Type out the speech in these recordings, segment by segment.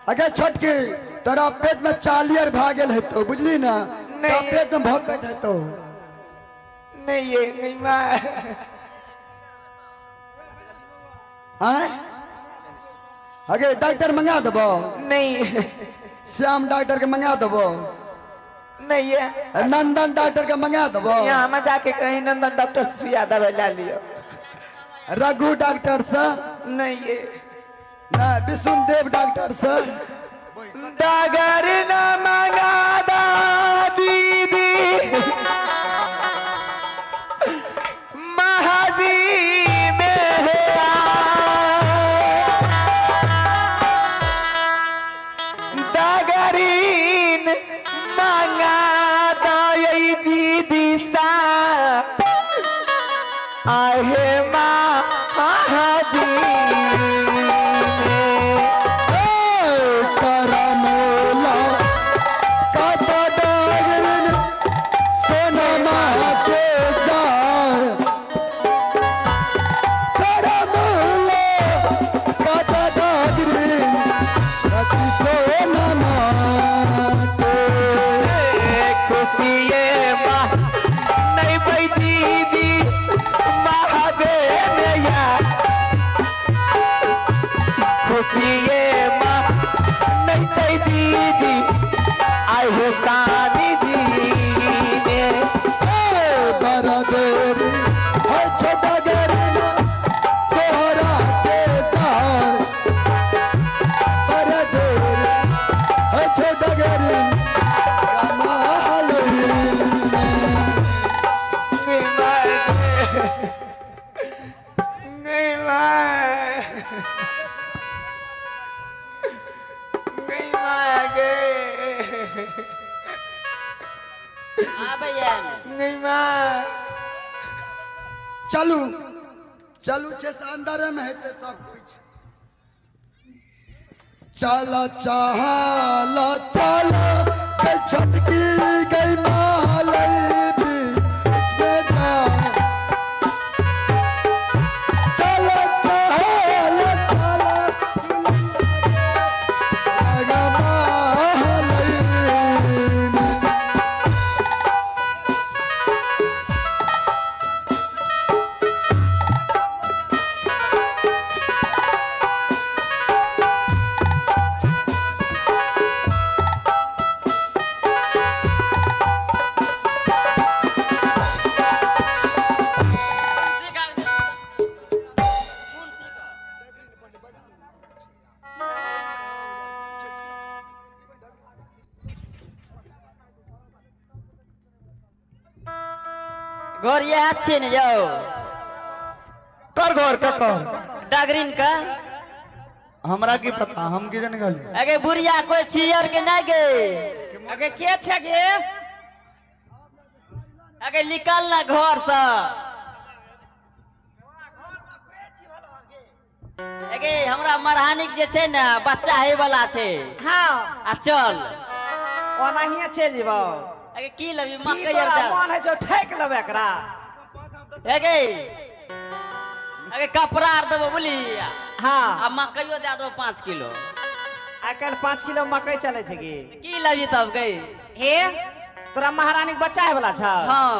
अगर छटकी तोरा पेट में चालियर भागल है तो बुझली ना तो पेट में भौंकत है तो नहीं ये नहीं माँ हाँ अगे डॉक्टर मंगा दबो नहीं श्याम डॉक्टर के मंगा दबो नहीं है नंदन डॉक्टर के मंगा दबो यहाँ हम जाके कहीं नंदन डॉक्टर से सुइया दवाई ला लियो रघु डॉक्टर से नहीं ये ना विष्णुदेव डॉक्टर से डगर न मंगा दा दीदी महावीर में है डगरीन मंगा दा ये दीदी सा आहे महावीर नहीं माँ चलू चलू छे अंदर में है सब कुछ चला चला चला छटकी गई मालई भी बेटा चला चला चला घर ये अच्छे नहीं जाओ कर घर का कर डगरीन का हमरा की पता हम की जन गल अगे बुढ़िया कोई छियर के नहीं गे अगे के छ गे अगे निकल ना घर से अगे हमरा मरहानिक जे छे ना बच्चा है वाला छे हां आ चल ओनाहिए चल जीबो अगे की लबी मकई यार जा मन है जो ठेक लेबे एकरा अगे अगे कपड़ा आर देबो बोली हां आ मकईयो दे देबो 5 किलो आकल 5 किलो मकई चले छै गे की लबी तब गई हे तोरा महारानी के बच्चा है वाला छ हां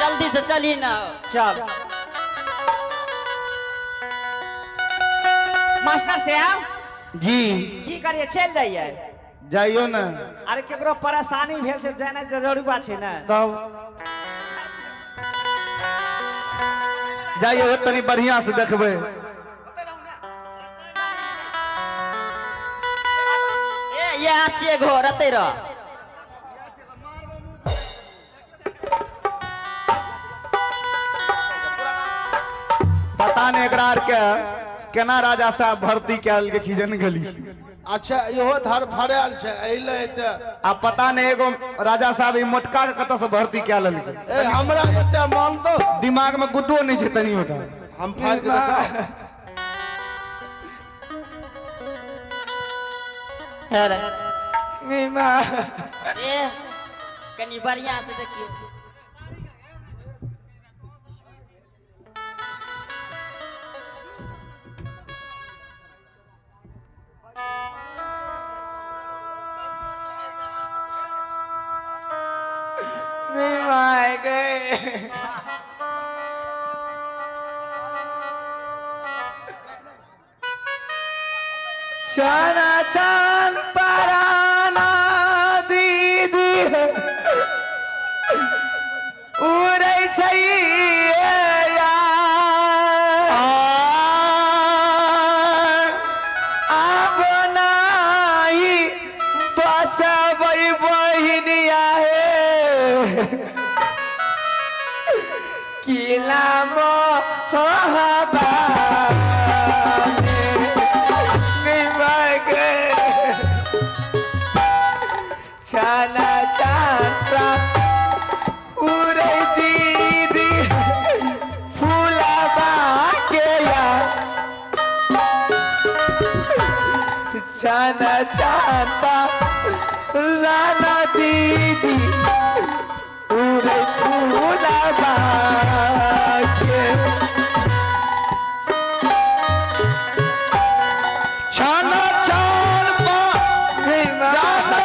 जल्दी से चली ना चल मास्टर श्याम जी की करिए चल जाइए जाइयो ना अरे केकरो परेशानी भेल छै जाने जरूरी बात छै ना तब जाइयो तनी बढ़िया से देखबे ए ये आछिए घर अते र पता नहीं एकरा आर के केना राजा साहब भर्ती कैल के खिजन गली अच्छा इहो धर भरल छै एले त आ पता नहीं एगो राजा साहब ई मोटका के कत से भर्ती कैल ए हमरा एते मान दो दिमाग में गुद्दो नहीं छै तनी होता हम फाड़ के देखा अरे नहीं मां ए कनी बढ़िया से देखियो गए चाना चान पराना दीदी उड़ै छैया अब नाही बचबै बहिनिया हे किला म हबा चाना चांदा उड़ै दीदी फूलाबा के या चाना चांदा राना दीदी उड़ै फूलाबा के छाना चाल पा राना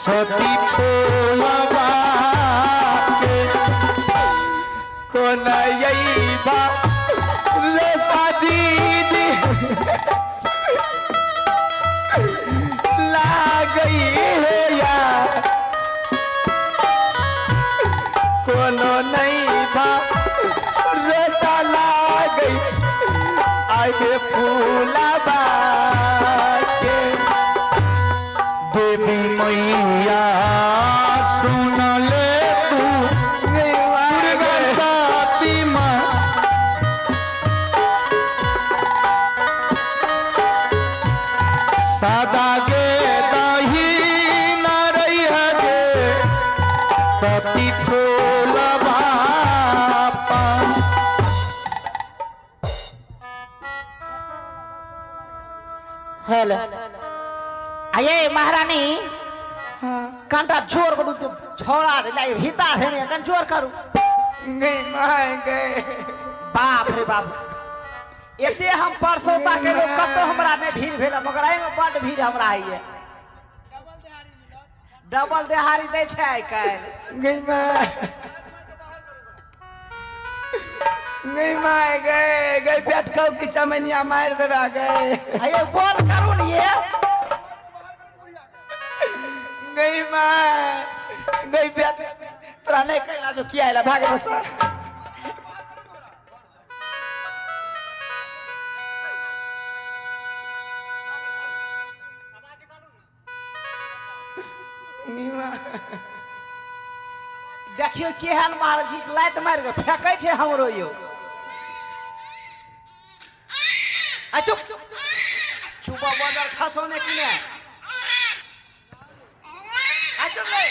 सती फूलबा के कोना यही बा रे दीदी लागई है या कोनो नहीं बा रेसा लागई आगे फूलबा के देवी मैया सुन ले तू दुर्गा साती माँ सदा गे दही न रही गे सती फूलबा हेलो अये महारानी कंटा जोर करू तो छोड़ा दे जाए हिता है ने कन जोर करू नहीं मार गए बाप रे बाप एते हम परसों तक के लोग कतो हमरा ने भीड़ भेला मगर आई में बड़ भीड़ हमरा आई है डबल देहारी दे छै आई काल नहीं मार गए गए पेट कौ की चमनिया मार देबा गए अये बोल करू न ये नहीं मार गई पेट तोरा नहीं कहला जो किया है भागे बस देखियो केहन महाराजी लाइट मार के फेंकै छै हमरो यो आ चुप चुप बदर खसोने कि ने आ चुप रे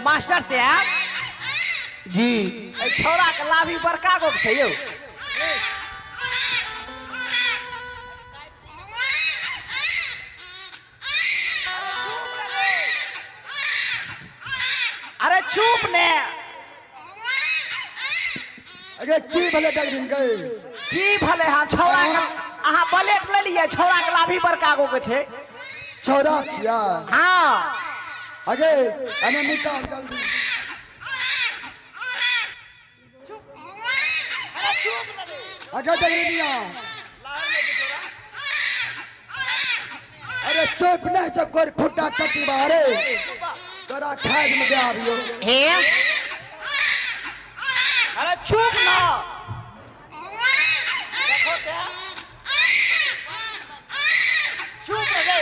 मास्टर साहब जी ए छोरा के लाभी बड़का गो छै यौ अरे चुप ने अगे की भले तक दिन गए की भले हां छोरा के अहाँ बलेट ले लिए छोरा के लाभी बड़का गो के छै छोरा छिया हां अगे अने निकाल जल्दी अगे जगरिया अरे चुप नहीं तो कोई फुटा टट्टी बाहरे तोरा खाद में दे आबियो हे अरे चुप ना देखो क्या चुप रे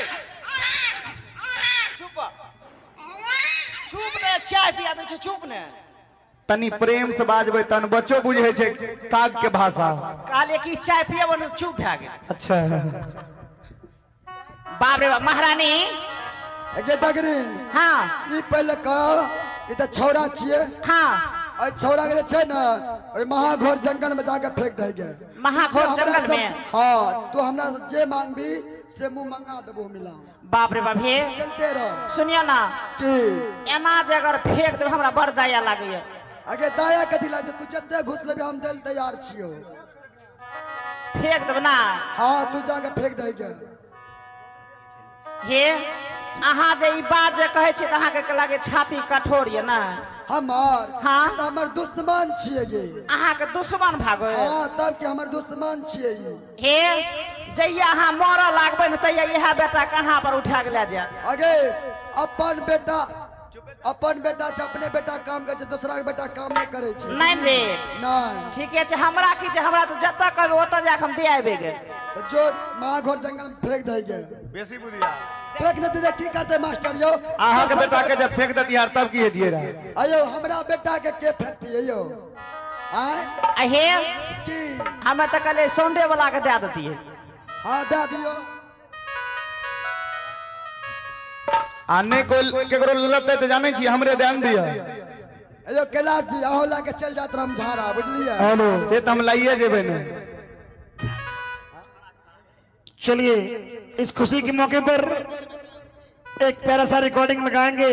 चुप चुप ने चाय पिया दे छै चुप ने तनी प्रेम से बाजबै तन बच्चो बुझे छै काग के भाषा। काले की चाय पिया बन चुप भए गेल। अच्छा बाप रे बाप महारानी जे बगरीन हाँ ई पहले कह ई त छौड़ा छिए हाँ और छौड़ा के छै ना ओइ महाघोर जंगल में जाके फेंक दे गे महाघोर जंगल में हां तू हमरा से जे मांगबी से मुंह मंगा देबो मिला। बाप रे बाप हे चलते रह सुनियो ना कि एना जे अगर फेंक देब हमरा बड़ दया लागैया। आगे दाया कथी लागे तू जत्ते घुस लेबे हम देल तैयार छियो। फेंक देब ना हां तू जाके फेंक दे गे। हे अहाँ जे ई बात जे कहै छी त अहाँ के लागे छाती कठोर ये ना हमार हाँ त हमर दुश्मन छिए गे। अहाँ के दुश्मन भागो हां तब कि हमर दुश्मन छिए ई। हे जइया अहाँ मरऽ लागबै न तइया इहा बेटा कान्हा पर उठा के ले जाय। आगे अपन बेटा छै अपने बेटा काम करे छै दूसरा के बेटा काम नहीं करे छै नहीं रे नहीं ठीके छै हमरा की छै हमरा तो जत्ता कहबै ओतऽ जाके हम दे आबे गे। तो जो महाघोर जंगल में फेंक दे गे बेसी बुधिया फेंक न दे की करते मास्टर यो अहाँ के बेटा के जब फेंक देती यार तब की दिए रहा। अयो हमरा बेटा के फेंकती यो आय हे की हमें तो कहले सौंदे वाला के दे देती है। हां दे दियो आने को केकरो ललते त जाने छी हमरे ध्यान दिया। अयो कैलाश जी अहो ला के चल जात राम झारा बुझलिए हेलो से त हम लाइए जेबे ने। चलिए इस खुशी के मौके पर एक प्यारा सा रिकॉर्डिंग लगाएंगे।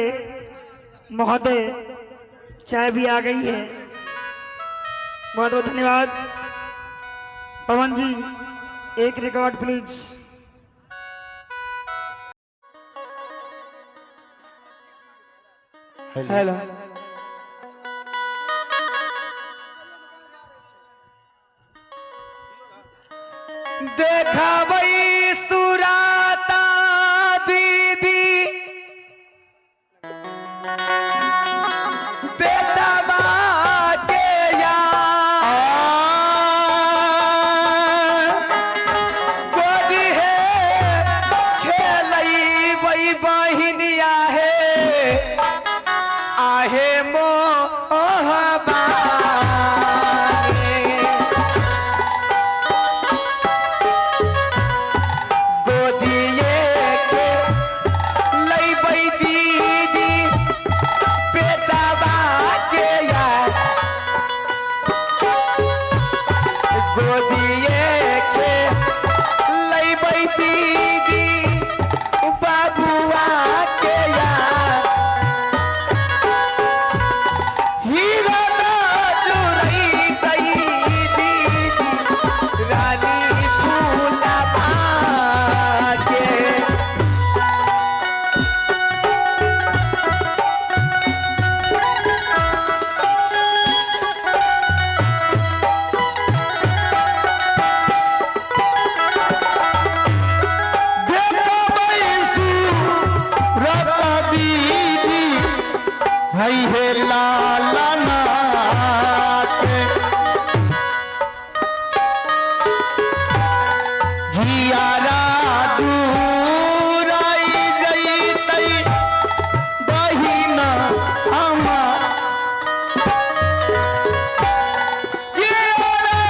महोदय चाय भी आ गई है बहुत बहुत धन्यवाद। पवन जी एक रिकॉर्ड प्लीज। हेलो देखा वही सुराता दीदी बेटा के गोदी है खेलई वही बहिनिया है आहे मोहबानी गोदिए के लई बई दीदी बेटा के यार गोदिए के लई बई दीदी बाबुआ के यार हीरा ना जुरई गई दीदी रानी फूला के देखो बैसू रता दीदी भाई है लाला नाते जियारा दूराई गई तई बहिना हमार जियारा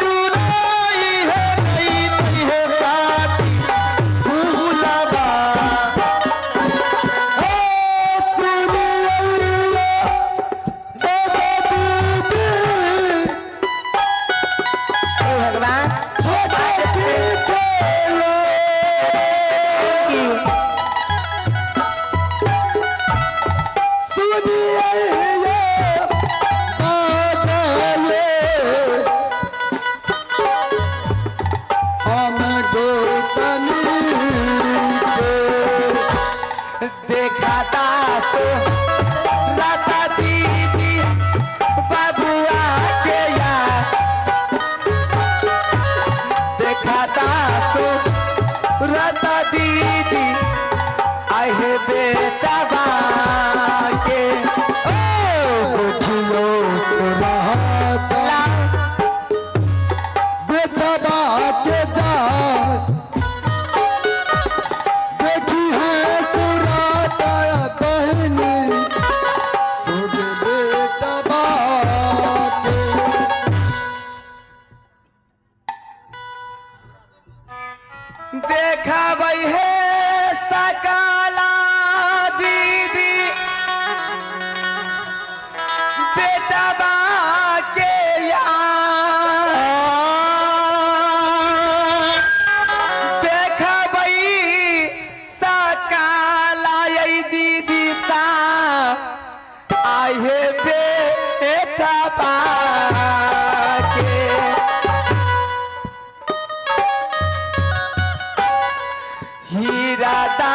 दूराई है गई तई है काटी फूलबा भगवान देखा दासो राता दीदी बाबुआ के यार देखा दासो राता दीदी आहे बेटा के ओ बुझलो सुरात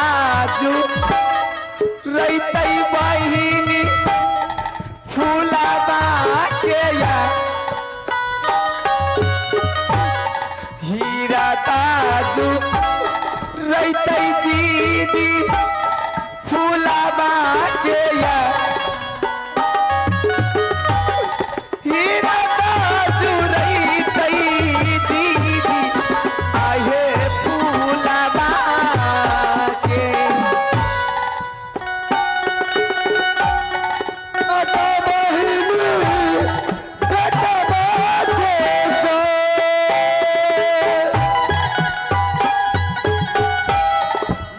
ताजू रैतई बहिनी फूलाबा के या हीरा ताजू रैतई दीदी फूलाबा के या हीरा ताजू रैतई दीदी आहे फूलाबा के दादा बहिनी बेटा बाटे सो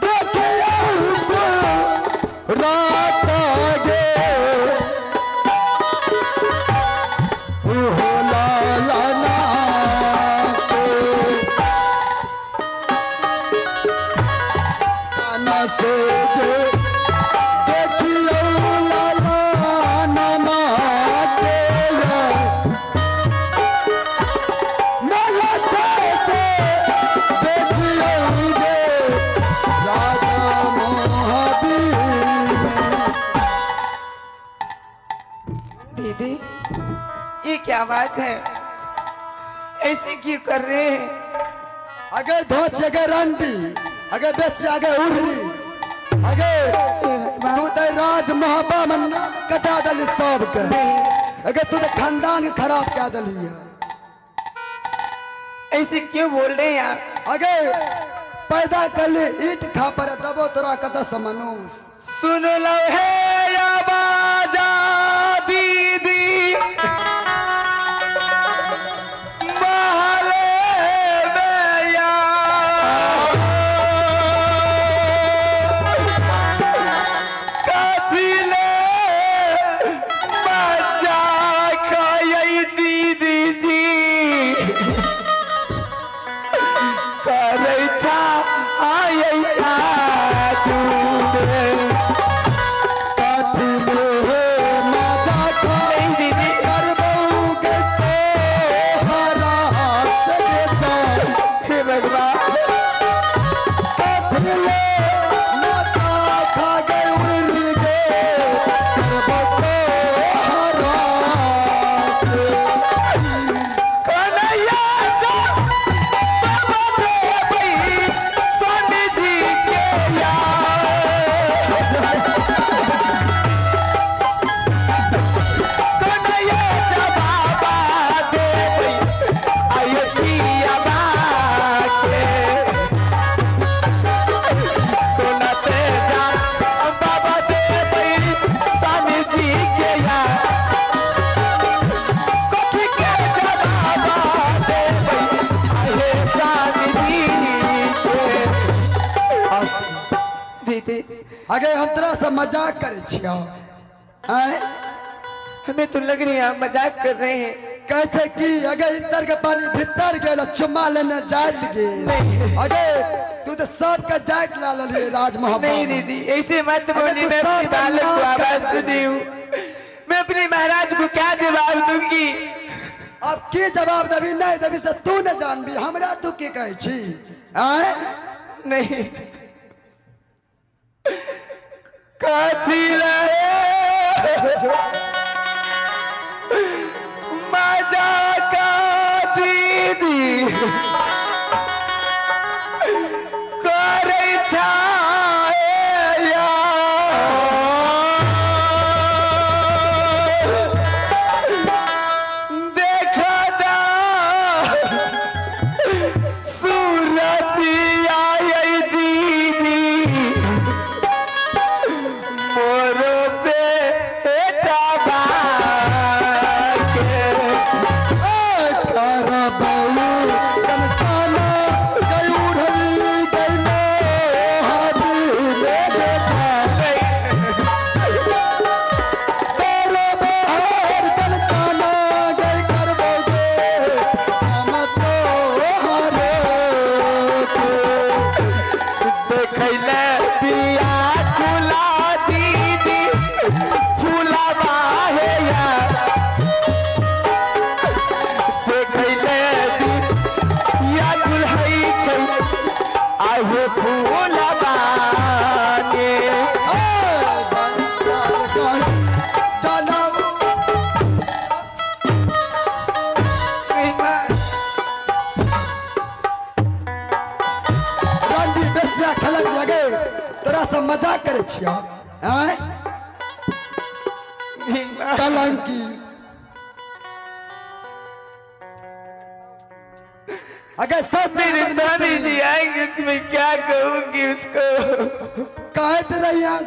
देखे उसे रात गे हो लाला ना आना से जे देखियो लाला नामा के मेला से जे देखियो जे राजा महावीर दीदी ये क्या बात है ऐसे क्यों कर रहे हैं आगे धोच आगे रंडी आगे बेसी आगे उड़री आगे तू तो राज महाबा मन कटा दली सब के आगे तू तो खानदान के खराब क्या दली है ऐसे क्यों बोल रहे हैं आप आगे पैदा कर ले ईट खा पर दबो तोरा कत समनुस सुन लो है आवाजा दीदी महले में या कथिले मजा खाई दीदी जी करे छा आई आजू काठी में माजा खाई दीदी करबोगे तो हरा हाथ से जान हे भगवान काठी में माता खा गए उड़ गए करबो तो हरा से कन्हैया जा बाबा देवी सोनी जी के यार कन्हैया जा बाबा देवी आयो पिया बाके कोनते जा बाबा देवी सोनी जी के यार कथी के जवाबा देबै आहे सानी के दीदी आगे हम तरह से मजाक करे छियो हैं हमें तो लग रही है आप मजाक कर रहे हैं कहे छे कि अगे इतर के पानी भीतर गेल चुम्मा लेने जात गेल अगे तू तो सब के जात ला लली राज मोहब्बत नहीं दीदी ऐसे मत अगर बोलिए तू मैं अपनी सब बालक को माफ कर आवाज दे। सुनी हूँ मैं अपने महाराज को क्या जवाब दूंगी अब की जवाब देबी नहीं देबी से तू न जानबी हमरा तू की कहे छी हैं नहीं कथी लहे मजा का दीदी करे छाए देखा दा सूरतिया ये दीदी मोर बेटा बाके करबऊ आगे तोरा से मजाक करे छियो हैं कलंकी अगर सब स्वामी जी आएंगे इसमें क्या कहूंगी उसको। कहे तेरा यहाँ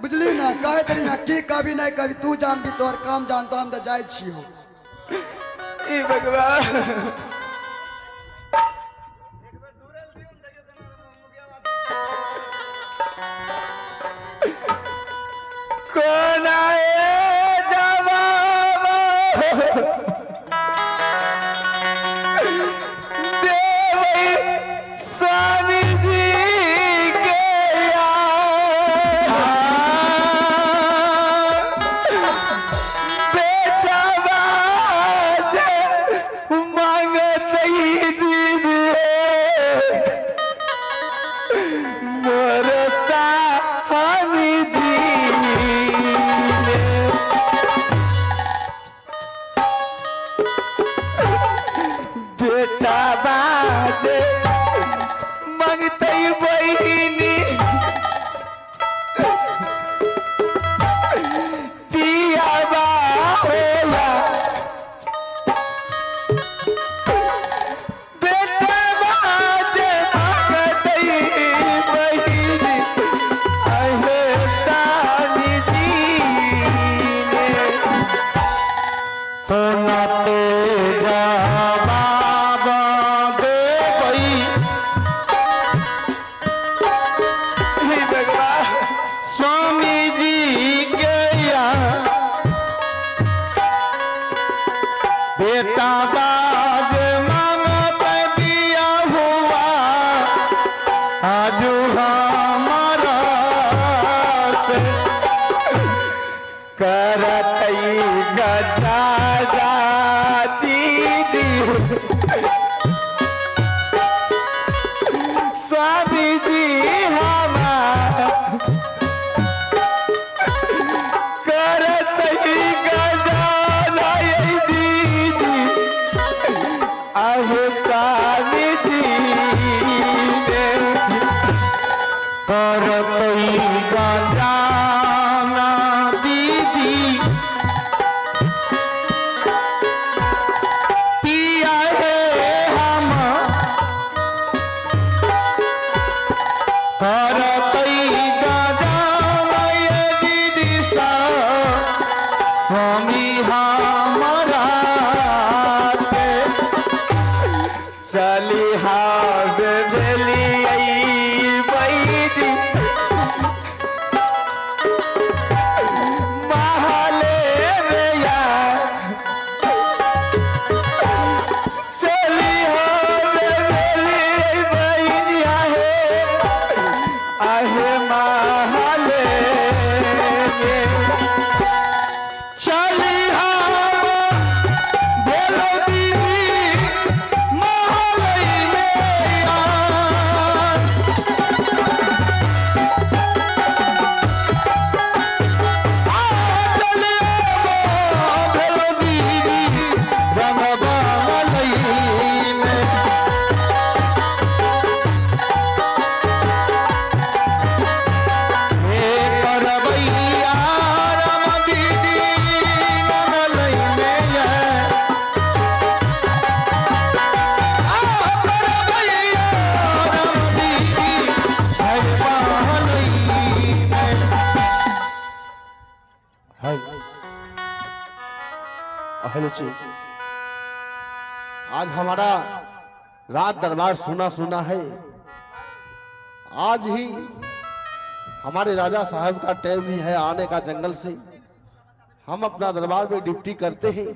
बुझली ना कहे तेरे यहाँ की कभी नहीं कभी तू जान भी तोहर काम जानतो हम तो जाए छियो। हे भगवान कौन आए जवाब दे वही स्वामी जी के बेटा बाजे मांगत ही दीजिए मोर स्वामी जी बेटा बाजे मांगते बहिनी दिया होला बेटा बाजे मांगते बहिनी अहे स्वामी जी ने तो जवाब दे वही हे भगवान स्वामी जी के यहाँ बेटा बाज मांगत दिया हुआ आज हमारा से करतई गजा जाती दी स्वामी जी हमारा करतई गजा लाई दीदी अहे स्वामी जी ने पर कोई गजाना दीदी पिया है हम पर कोई गजाना ये दीदी सा स्वामी हमारा के चली हाथ भेली बैदी महले में यार चली हाथ भेली बैदिया है आहे महले में चली हम भेलो दीदी महलई में यार चली हम भेलो दीदी रंग महलई में हे करवैया राम दीदी महलई में यार करवैया राम दीदी महलई में आज हमारा रात दरबार सुना सुना है। आज ही हमारे राजा साहब का टाइम ही है आने का जंगल से। हम अपना दरबार में ड्यूटी करते हैं,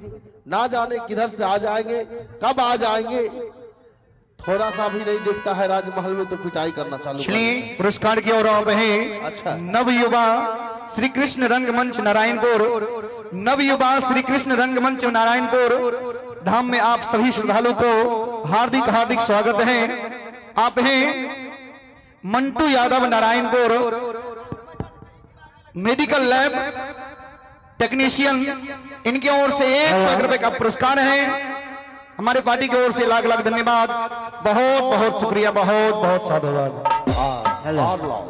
ना जाने किधर से आ जाएंगे, कब आ जाएंगे, थोड़ा सा भी नहीं देखता है। राजमहल में तो पिटाई करना चालू कर चलिए दिया। पुरस्कार की ओर आप हैं। अच्छा। नव युवा श्री कृष्ण रंगमंच नारायणपुर, नव युवा श्री कृष्ण रंगमंच नारायणपुर धाम में आप सभी श्रद्धालुओं को हार्दिक हार्दिक स्वागत है। आप हैं Mantu Yadav Narayanpur, medical lab technician, इनकी ओर से 1 लाख रुपए का पुरस्कार है। हमारे पार्टी की ओर से लाख लाख धन्यवाद। बहुत बहुत शुक्रिया, बहुत बहुत साधुवाद। हार लाओ